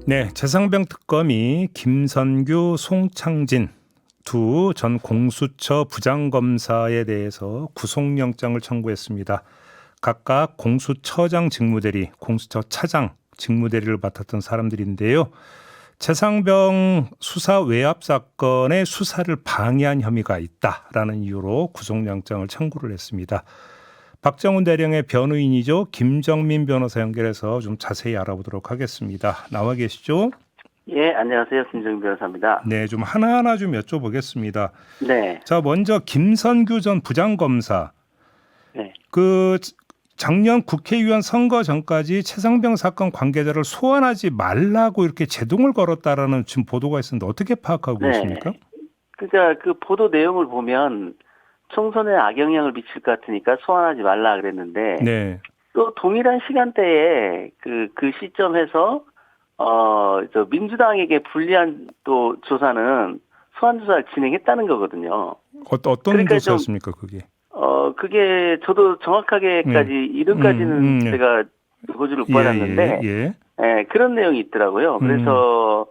네, 최상병 특검이 김선규, 송창진 두 전 공수처 부장검사에 대해서 구속영장을 청구했습니다. 각각 공수처장 직무대리, 공수처 차장 직무대리를 맡았던 사람들인데요. 최상병 수사 외압 사건의 수사를 방해한 혐의가 있다라는 이유로 구속영장을 청구를 했습니다. 박정훈 대령의 변호인이죠. 김정민 변호사 연결해서 좀 자세히 알아보도록 하겠습니다. 나와 계시죠? 예, 안녕하세요. 김정민 변호사입니다. 네, 좀 하나하나 좀 여쭤보겠습니다. 네. 자, 먼저 김선규 전 부장검사. 네. 작년 국회의원 선거 전까지 최상병 사건 관계자를 소환하지 말라고 이렇게 제동을 걸었다라는 지금 보도가 있었는데 어떻게 파악하고 계십니까? 그러니까 그 보도 내용을 보면 총선에 악영향을 미칠 것 같으니까 소환하지 말라 그랬는데 네. 또 동일한 시간대에 그 시점에서 저 민주당에게 불리한 또 조사는 소환 조사를 진행했다는 거거든요. 어떤 그러니까 조사였습니까, 그게? 그게 저도 정확하게까지 이름까지는 제가 고지를 못 받았는데 예, 그런 내용이 있더라고요. 그래서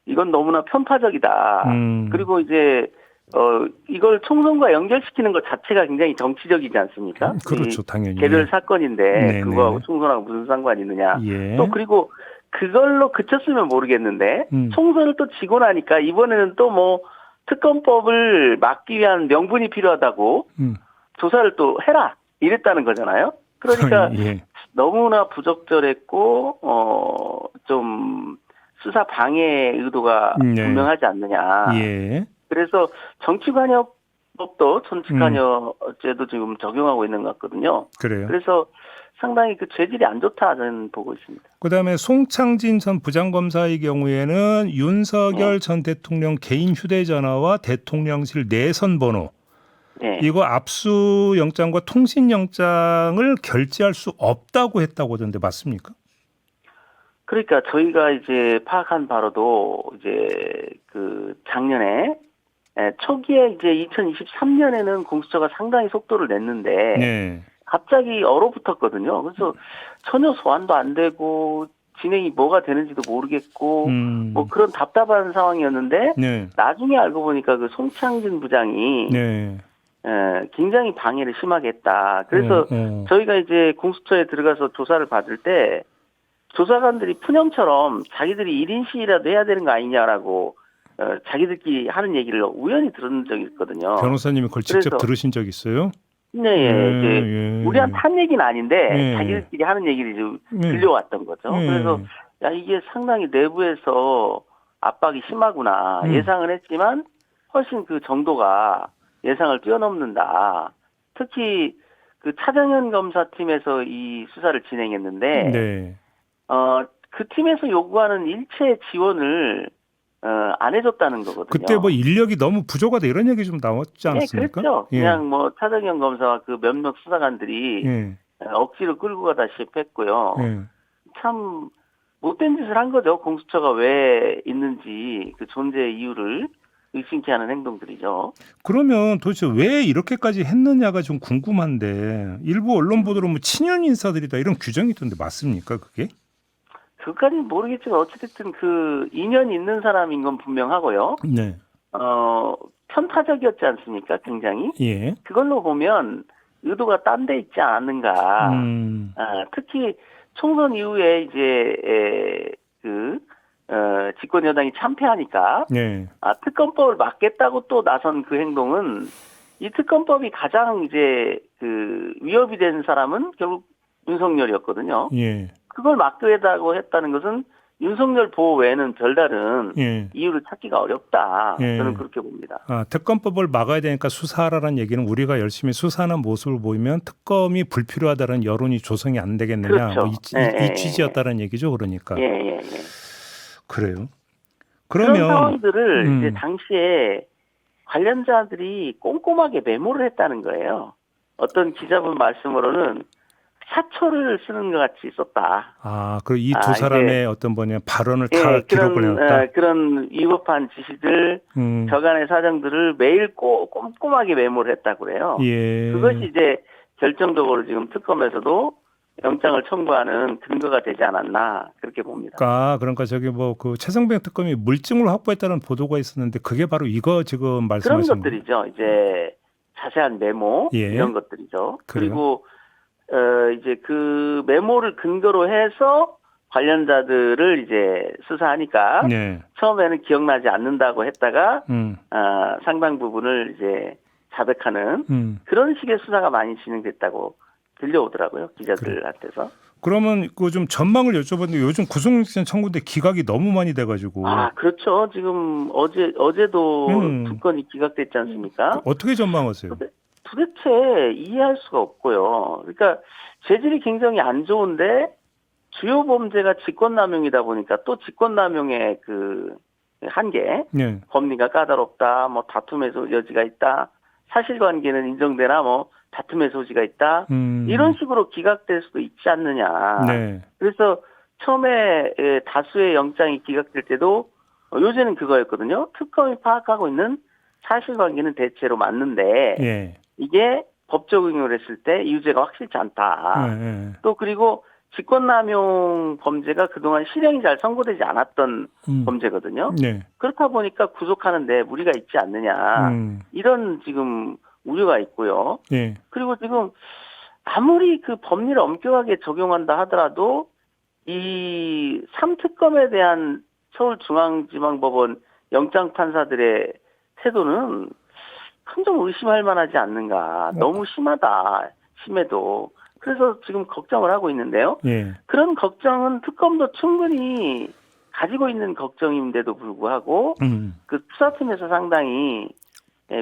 이건 너무나 편파적이다. 그리고 이제 이걸 총선과 연결시키는 것 자체가 굉장히 정치적이지 않습니까? 그렇죠, 당연히. 개별 사건인데 네네. 그거하고 총선하고 무슨 상관이 있느냐. 예. 또 그리고 그걸로 그쳤으면 모르겠는데 총선을 또 지고 나니까 이번에는 또 뭐 특검법을 막기 위한 명분이 필요하다고 조사를 또 해라 이랬다는 거잖아요. 그러니까 예. 너무나 너무나 부적절했고 좀 수사 방해 의도가 분명하지 않느냐. 예. 그래서 정치관여법도 정치관여죄도 지금 적용하고 있는 것 같거든요. 그래요. 그래서 상당히 그 죄질이 안 좋다 저는 보고 있습니다. 그다음에 송창진 전 부장검사의 경우에는 윤석열 전 대통령 개인 휴대전화와 대통령실 내선 번호 이거 압수영장과 통신영장을 결재할 수 없다고 했다고 하던데 맞습니까? 그러니까 저희가 이제 파악한 바로도 이제 그 작년에 초기에 이제 2023년에는 공수처가 상당히 속도를 냈는데 갑자기 얼어붙었거든요. 그래서 전혀 소환도 안 되고 진행이 뭐가 되는지도 모르겠고 뭐 그런 답답한 상황이었는데 나중에 알고 보니까 그 송창진 부장이 굉장히 방해를 심하게 했다. 그래서 저희가 이제 공수처에 들어가서 조사를 받을 때 조사관들이 푸념처럼 자기들이 1인 시위라도 해야 되는 거 아니냐라고 자기들끼리 하는 얘기를 우연히 들은 적이 있거든요. 변호사님이 그걸 직접 들으신 적 있어요? 네, 이제 우리한테 한 얘기는 아닌데 자기들끼리 하는 얘기를 좀 들려왔던 거죠. 그래서 야 이게 상당히 내부에서 압박이 심하구나 예상을 했지만 훨씬 그 정도가 예상을 뛰어넘는다. 특히 그 차정현 검사팀에서 이 수사를 진행했는데 그 팀에서 요구하는 일체 지원을 안 해줬다는 거거든요. 그때 뭐 인력이 너무 부족하다 이런 얘기 좀 나왔지 않습니까? 네, 그렇죠. 그냥 뭐 차정현 검사와 그 몇몇 수사관들이 억지로 끌고 가다시피 했고요. 참 못된 짓을 한 거죠. 공수처가 왜 있는지 그 존재 이유를 의심케 하는 행동들이죠. 그러면 도대체 왜 이렇게까지 했느냐가 좀 궁금한데 일부 언론 보도로 뭐 친윤 인사들이다 이런 규정이 있던데 맞습니까 그게? 그것까지는 모르겠지만 어찌됐든 그 인연이 있는 사람인 건 분명하고요. 편파적이었지 않습니까? 굉장히. 그걸로 보면 의도가 딴 데 있지 않은가. 특히 총선 이후에 이제 집권 여당이 참패하니까 특검법을 막겠다고 또 나선 그 행동은 이 특검법이 가장 이제 그 위협이 된 사람은 결국 윤석열이었거든요. 그걸 막겠다고 했다는 것은 윤석열 보호 외에는 별다른 이유를 찾기가 어렵다. 저는 그렇게 봅니다. 특검법을 막아야 되니까 수사하라는 얘기는 우리가 열심히 수사하는 모습을 보이면 특검이 불필요하다는 여론이 조성이 안 되겠느냐. 그렇죠. 뭐 이 취지였다는 얘기죠. 그러니까. 그래요. 그런 상황들을 이제 당시에 관련자들이 꼼꼼하게 메모를 했다는 거예요. 어떤 기자분 말씀으로는 사초를 쓰는 것 같이 썼다. 그리고 이 두 사람의 어떤 발언을 다 기록을 해놨다. 그런 위법한 지시들, 저간의 사정들을 매일 꼼꼼하게 메모를 했다고 그래요. 그것이 이제 결정적으로 지금 특검에서도 영장을 청구하는 근거가 되지 않았나 그렇게 봅니다. 그러니까 저기 뭐 그 최성배 특검이 물증을 확보했다는 보도가 있었는데 그게 바로 이거 지금 그런 말씀하신 것들이죠. 이제 자세한 메모 예. 이런 것들이죠. 그래요? 그리고 이제 그 메모를 근거로 해서 관련자들을 이제 수사하니까 네. 처음에는 기억나지 않는다고 했다가 음. 상당 부분을 이제 자백하는 그런 식의 수사가 많이 진행됐다고 들려오더라고요. 기자들한테서. 그러면 그 좀 전망을 여쭤봤는데 요즘 구속영장 청구인데 기각이 너무 많이 돼가지고 그렇죠. 지금 어제도 두 건이 기각됐지 않습니까? 어떻게 전망하세요? 도대체 이해할 수가 없고요. 그러니까 재질이 굉장히 안 좋은데 주요 범죄가 직권남용이다 보니까 또 직권남용의 그 한계, 네. 법리가 까다롭다, 뭐 다툼의 여지가 있다, 사실관계는 인정되나 뭐 다툼의 소지가 있다, 이런 식으로 기각될 수도 있지 않느냐. 네. 그래서 처음에 다수의 영장이 기각될 때도 요새는 그거였거든요. 특검이 파악하고 있는 사실관계는 대체로 맞는데 예. 이게 법적 응용을 했을 때 유죄가 확실치 않다. 예. 또 그리고 직권남용 범죄가 그동안 실형이 잘 선고되지 않았던 범죄거든요. 네. 그렇다 보니까 구속하는데 무리가 있지 않느냐. 이런 지금 우려가 있고요. 예. 그리고 지금 아무리 그 법리를 엄격하게 적용한다 하더라도 이 3특검에 대한 서울중앙지방법원 영장 판사들의 태도는 큰 점 의심할 만하지 않는가. 너무 심하다. 심해도. 그래서 지금 걱정을 하고 있는데요. 예. 그런 걱정은 특검도 충분히 가지고 있는 걱정인데도 불구하고 그 수사팀에서 상당히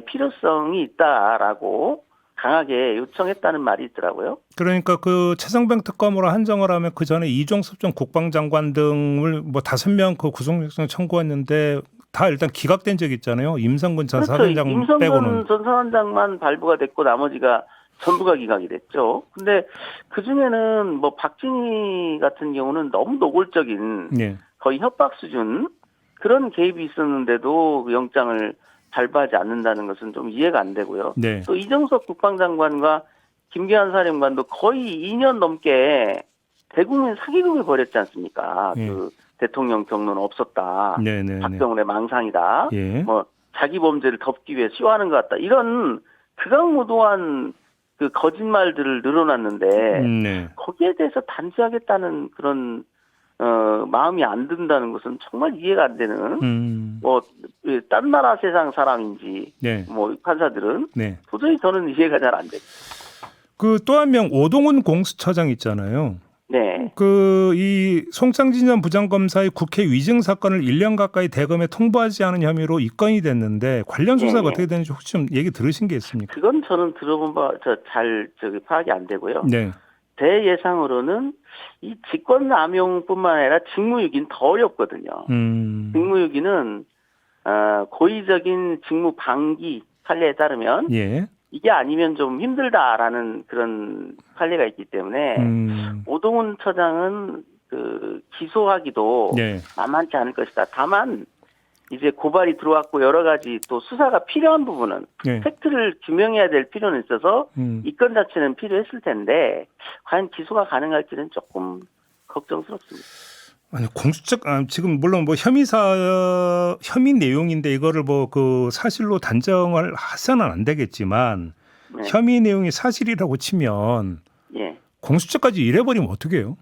필요성이 있다라고 강하게 요청했다는 말이 있더라고요. 그러니까 그 최성병 특검으로 한정을 하면 그 전에 이종섭 전 국방장관 등을 뭐 5명 그 구속영장 청구했는데 다 일단 기각된 적이 있잖아요. 임성근 전 사단장 임성근 빼고는. 전 사단장만 발부가 됐고 나머지가 전부가 기각이 됐죠. 근데 그 중에는 뭐 박진희 같은 경우는 너무 노골적인 거의 협박 수준 그런 개입이 있었는데도 그 영장을 발부하지 않는다는 것은 좀 이해가 안 되고요. 네. 또 이정석 국방장관과 김계한 사령관도 거의 2년 넘게 대국민 사기극을 벌였지 않습니까? 그 대통령 경로는 없었다. 박정훈의 망상이다. 뭐 자기 범죄를 덮기 위해 쇼하는 것 같다. 이런 극악무도한 그 거짓말들을 늘어놨는데 거기에 대해서 단죄하겠다는 그런 마음이 안 든다는 것은 정말 이해가 안 되는 뭐 딴 나라 세상 사람인지 뭐 판사들은 도저히 저는 이해가 잘 안 돼요. 그 또 한 명 오동훈 공수처장 있잖아요. 네. 그 이 송창진 전 부장검사의 국회 위증 사건을 1년 가까이 대검에 통보하지 않은 혐의로 입건이 됐는데 관련 수사가 어떻게 되는지 혹시 좀 얘기 들으신 게 있습니까? 그건 저는 들어본 바 잘 파악이 안 되고요. 네. 제 예상으로는 이 직권남용뿐만 아니라 직무유기는 더 어렵거든요. 직무유기는 고의적인 직무 방기 판례에 따르면 이게 아니면 좀 힘들다라는 그런 판례가 있기 때문에 오동훈 처장은 그 기소하기도 만만치 않을 것이다. 다만 이제 고발이 들어왔고 여러 가지 또 수사가 필요한 부분은 팩트를 규명해야 될 필요는 있어서 이 건 자체는 필요했을 텐데 과연 기소가 가능할지는 조금 걱정스럽습니다. 아니 공수처 지금 물론 뭐 혐의 내용인데 이거를 뭐 그 사실로 단정을 해서는 안 되겠지만 혐의 내용이 사실이라고 치면 공수처까지 이래버리면 어떻게 해요?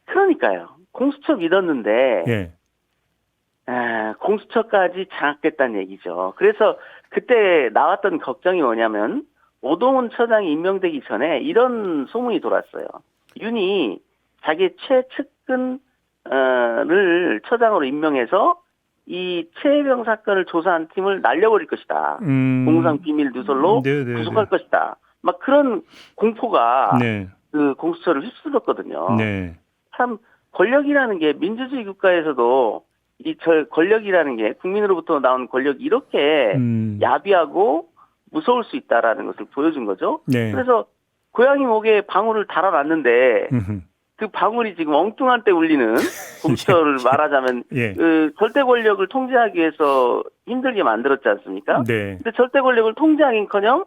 그러니까요. 공수처 믿었는데 공수처까지 장악됐다는 얘기죠. 그래서 그때 나왔던 걱정이 뭐냐면 오동훈 처장이 임명되기 전에 이런 소문이 돌았어요. 윤이 자기 최측근을 처장으로 임명해서 이 최혜병 사건을 조사한 팀을 날려버릴 것이다. 공상 비밀 누설로 구속할 것이다. 막 그런 공포가 그 공수처를 휩쓸었거든요. 참 권력이라는 게 민주주의 국가에서도 이 권력이라는 게 국민으로부터 나온 권력이 이렇게 야비하고 무서울 수 있다라는 것을 보여준 거죠. 그래서 고양이 목에 방울을 달아놨는데 그 방울이 지금 엉뚱한 때 울리는 공수처를 말하자면 그 절대 권력을 통제하기 위해서 힘들게 만들었지 않습니까? 근데 절대 권력을 통제하긴커녕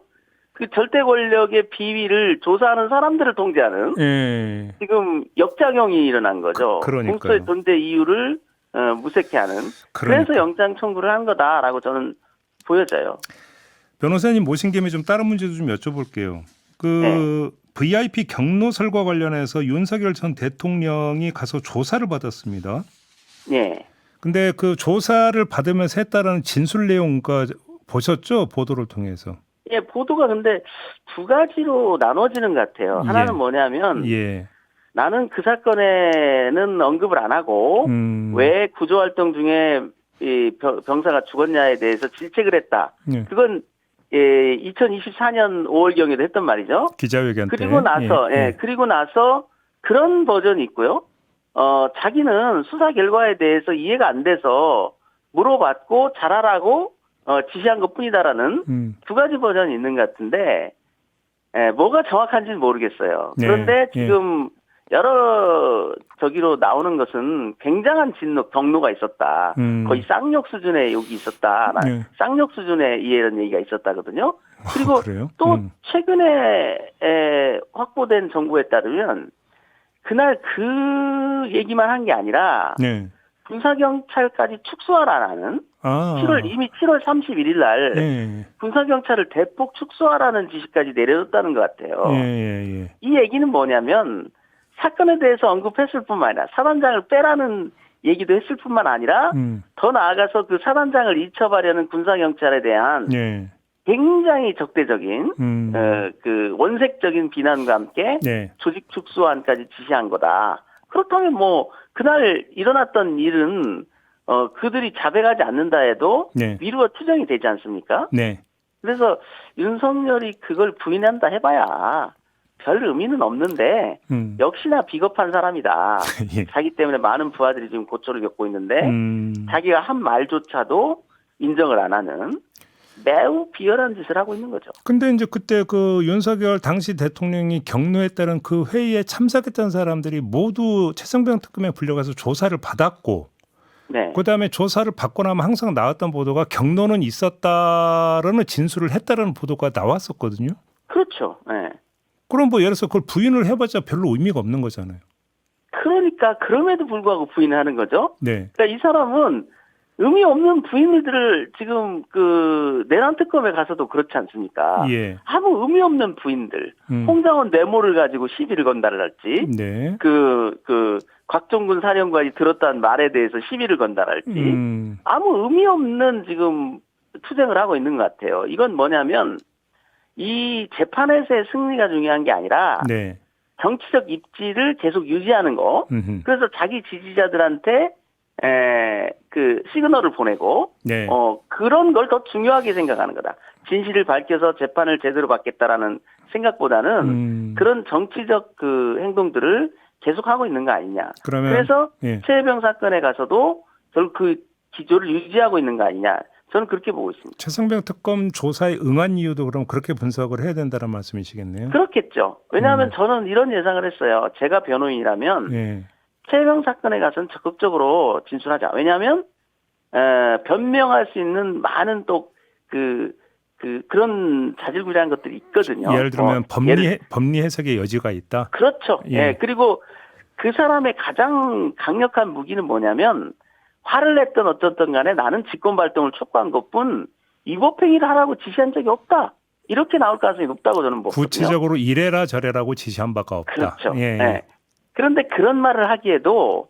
그 절대 권력의 비위를 조사하는 사람들을 통제하는 예. 지금 역작용이 일어난 거죠. 그러니까요. 공수처의 존재 이유를 무색해하는. 그러니까. 그래서 영장 청구를 한 거다라고 저는 보여져요. 변호사님 모신 김에 좀 다른 문제도 좀 여쭤볼게요. 그 VIP 경로설과 관련해서 윤석열 전 대통령이 가서 조사를 받았습니다. 예. 근데 그 조사를 받으면서 했다라는 진술 내용 보셨죠? 보도를 통해서. 예, 보도가 근데 두 가지로 나눠지는 것 같아요. 하나는 뭐냐면 예. 나는 그 사건에는 언급을 안 하고 왜 구조활동 중에 이 병사가 죽었냐에 대해서 질책을 했다. 예. 그건 2024년 5월경에도 했던 말이죠. 기자회견 때. 그리고 나서 그리고 나서 그런 버전이 있고요. 자기는 수사 결과에 대해서 이해가 안 돼서 물어봤고 잘하라고 지시한 것뿐이다라는 두 가지 버전이 있는 것 같은데 뭐가 정확한지는 모르겠어요. 그런데 지금 여러 저기로 나오는 것은 굉장한 경로가 있었다. 거의 쌍욕 수준의 욕이 있었다. 쌍욕 수준의 이런 얘기가 있었다거든요. 그리고 또 최근에 확보된 정보에 따르면 그날 그 얘기만 한 게 아니라 군사경찰까지 축소하라는 이미 7월 31일 날 군사경찰을 대폭 축소하라는 지시까지 내려졌다는 것 같아요. 이 얘기는 뭐냐면 사건에 대해서 언급했을 뿐만 아니라 사단장을 빼라는 얘기도 했을 뿐만 아니라 더 나아가서 그 사단장을 잊혀가려는 군사경찰에 대한 굉장히 적대적인 그 원색적인 비난과 함께 조직 축소안까지 지시한 거다. 그렇다면 뭐 그날 일어났던 일은 그들이 자백하지 않는다 해도 위로가 추정이 되지 않습니까? 그래서 윤석열이 그걸 부인한다 해봐야 별 의미는 없는데 역시나 비겁한 사람이다. 자기 때문에 많은 부하들이 지금 고초를 겪고 있는데 자기가 한 말조차도 인정을 안 하는 매우 비열한 짓을 하고 있는 거죠. 근데 이제 그때 그 윤석열 당시 대통령이 격노했다는 그 회의에 참석했던 사람들이 모두 최성병 특검에 불려가서 조사를 받았고 그다음에 조사를 받고 나면 항상 나왔던 보도가 경로는 있었다라는 진술을 했다라는 보도가 나왔었거든요. 그렇죠. 그럼 뭐 예를 들어서 그걸 부인을 해봤자 별로 의미가 없는 거잖아요. 그러니까 그럼에도 불구하고 부인을 하는 거죠. 그러니까 이 사람은 의미 없는 부인들을 지금 그 내란 특검에 가서도 그렇지 않습니까? 아무 의미 없는 부인들, 홍장원 내모를 가지고 시비를 건다를 할지, 그 곽종근 사령관이 들었다는 말에 대해서 시비를 건다랄지, 아무 의미 없는 지금 투쟁을 하고 있는 것 같아요. 이건 뭐냐면 이 재판에서의 승리가 중요한 게 아니라 정치적 입지를 계속 유지하는 거. 그래서 자기 지지자들한테 그 시그널을 보내고 그런 걸 더 중요하게 생각하는 거다. 진실을 밝혀서 재판을 제대로 받겠다라는 생각보다는 그런 정치적 그 행동들을 계속하고 있는 거 아니냐. 그래서 최혜병 사건에 가서도 결국 그 기조를 유지하고 있는 거 아니냐. 저는 그렇게 보고 있습니다. 최성병 특검 조사에 응한 이유도 그럼 그렇게 분석을 해야 된다는 말씀이시겠네요. 그렇겠죠. 왜냐하면 저는 이런 예상을 했어요. 제가 변호인이라면 최혜병 사건에 가서는 적극적으로 진술하자. 왜냐하면 변명할 수 있는 많은 또 그런 자질구레한 것들이 있거든요. 예를 들면 법리 해석의 여지가 있다. 그렇죠. 그리고 그 사람의 가장 강력한 무기는 뭐냐면 화를 냈던 어쨌든 간에 나는 직권발동을 촉구한 것뿐 위법행위를 하라고 지시한 적이 없다. 이렇게 나올 가능성이 높다고 저는 보거든요. 구체적으로 이래라 저래라고 지시한 바가 없다. 그렇죠. 그런데 그런 말을 하기에도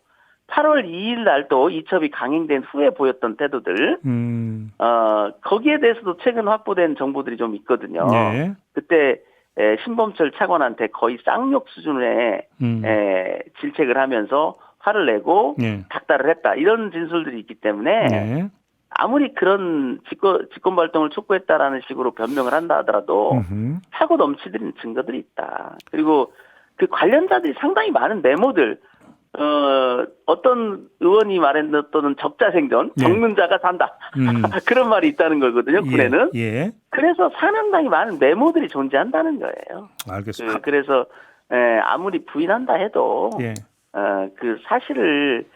8월 2일 날 또 이첩이 강행된 후에 보였던 태도들, 거기에 대해서도 최근 확보된 정보들이 좀 있거든요. 그때 신범철 차관한테 거의 쌍욕 수준의 질책을 하면서 화를 내고 닥달을 했다. 이런 진술들이 있기 때문에 아무리 그런 직권발동을 촉구했다라는 식으로 변명을 한다 하더라도 사고 넘치는 증거들이 있다. 그리고 그 관련자들이 상당히 많은 메모들, 어떤 의원이 말했던 적자생존, 적는 자가 산다. 그런 말이 있다는 거거든요, 군에는. 그래서 상당히 많은 메모들이 존재한다는 거예요. 알겠습니다. 그래서 아무리 부인한다 해도 그 사실을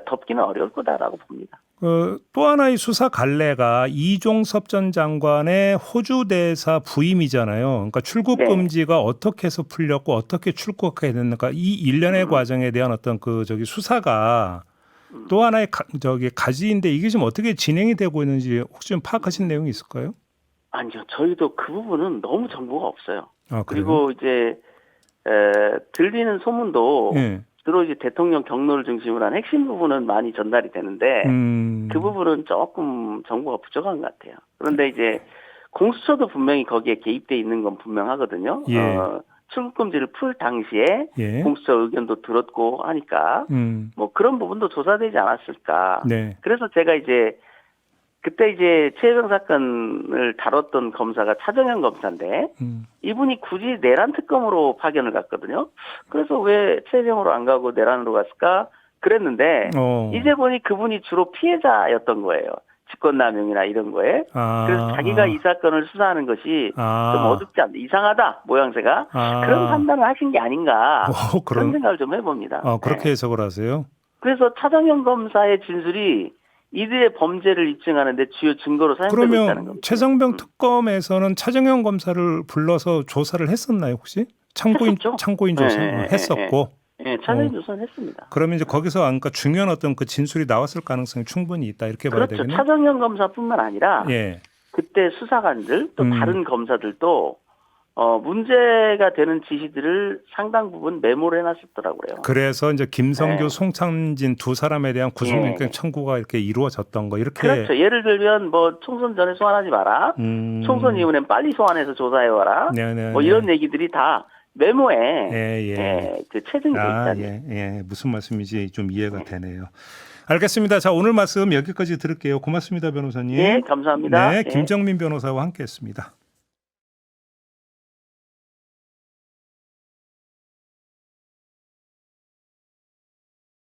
덮기는 어려울 거다라고 봅니다. 또 하나의 수사 갈래가 이종섭 전 장관의 호주 대사 부임이잖아요. 그러니까 출국 네. 금지가 어떻게 해서 풀렸고 어떻게 출국하게 됐는가 이 일련의 과정에 대한 어떤 수사가 또 하나의 가지인데 이게 지금 어떻게 진행이 되고 있는지 혹시 좀 파악하신 내용이 있을까요? 아니요, 저희도 그 부분은 너무 정보가 없어요. 아, 그리고 이제 들리는 소문도 예. 주로 이제 대통령 경로를 중심으로 한 핵심 부분은 많이 전달이 되는데 그 부분은 조금 정보가 부족한 것 같아요. 그런데 이제 공수처도 분명히 거기에 개입돼 있는 건 분명하거든요. 예. 출국금지를 풀 당시에 예. 공수처 의견도 들었고 하니까 뭐 그런 부분도 조사되지 않았을까. 네. 그래서 제가 이제 그때 이제 최혜병 사건을 다뤘던 검사가 차정현 검사인데 이분이 굳이 내란 특검으로 파견을 갔거든요. 그래서 왜 최혜병으로 안 가고 내란으로 갔을까 그랬는데 이제 보니 그분이 주로 피해자였던 거예요. 직권남용이나 이런 거에. 그래서 자기가 이 사건을 수사하는 것이 좀 어둡지 않다. 이상하다 모양새가. 그런 판단을 하신 게 아닌가. 그런 생각을 좀 해봅니다. 그렇게 해석을 하세요? 그래서 차정현 검사의 진술이 이들의 범죄를 입증하는데 주요 증거로 사용되고 있다는 겁니다. 그러면 최성병 특검에서는 차정현 검사를 불러서 조사를 했었나요 혹시? 참고인 조사 했었고. 네, 차정현 조사는 했습니다. 그러면 이제 거기서 그러니까 중요한 어떤 그 진술이 나왔을 가능성이 충분히 있다 이렇게 봐야 되겠네요. 그렇죠. 차정현 검사뿐만 아니라 그때 수사관들 또 다른 검사들도 문제가 되는 지시들을 상당 부분 메모를 해놨었더라고요. 그래서 이제 김성규, 송창진 두 사람에 대한 구속영장 청구가 이렇게 이루어졌던 거 이렇게. 그렇죠. 예를 들면 뭐 총선 전에 소환하지 마라. 총선 이후엔 빨리 소환해서 조사해와라. 뭐 이런 얘기들이 다 메모에 그 체증이 돼 있다는. 무슨 말씀인지 좀 이해가 되네요. 알겠습니다. 자, 오늘 말씀 여기까지 들을게요. 고맙습니다, 변호사님. 네, 감사합니다. 네, 김정민 변호사와 함께했습니다.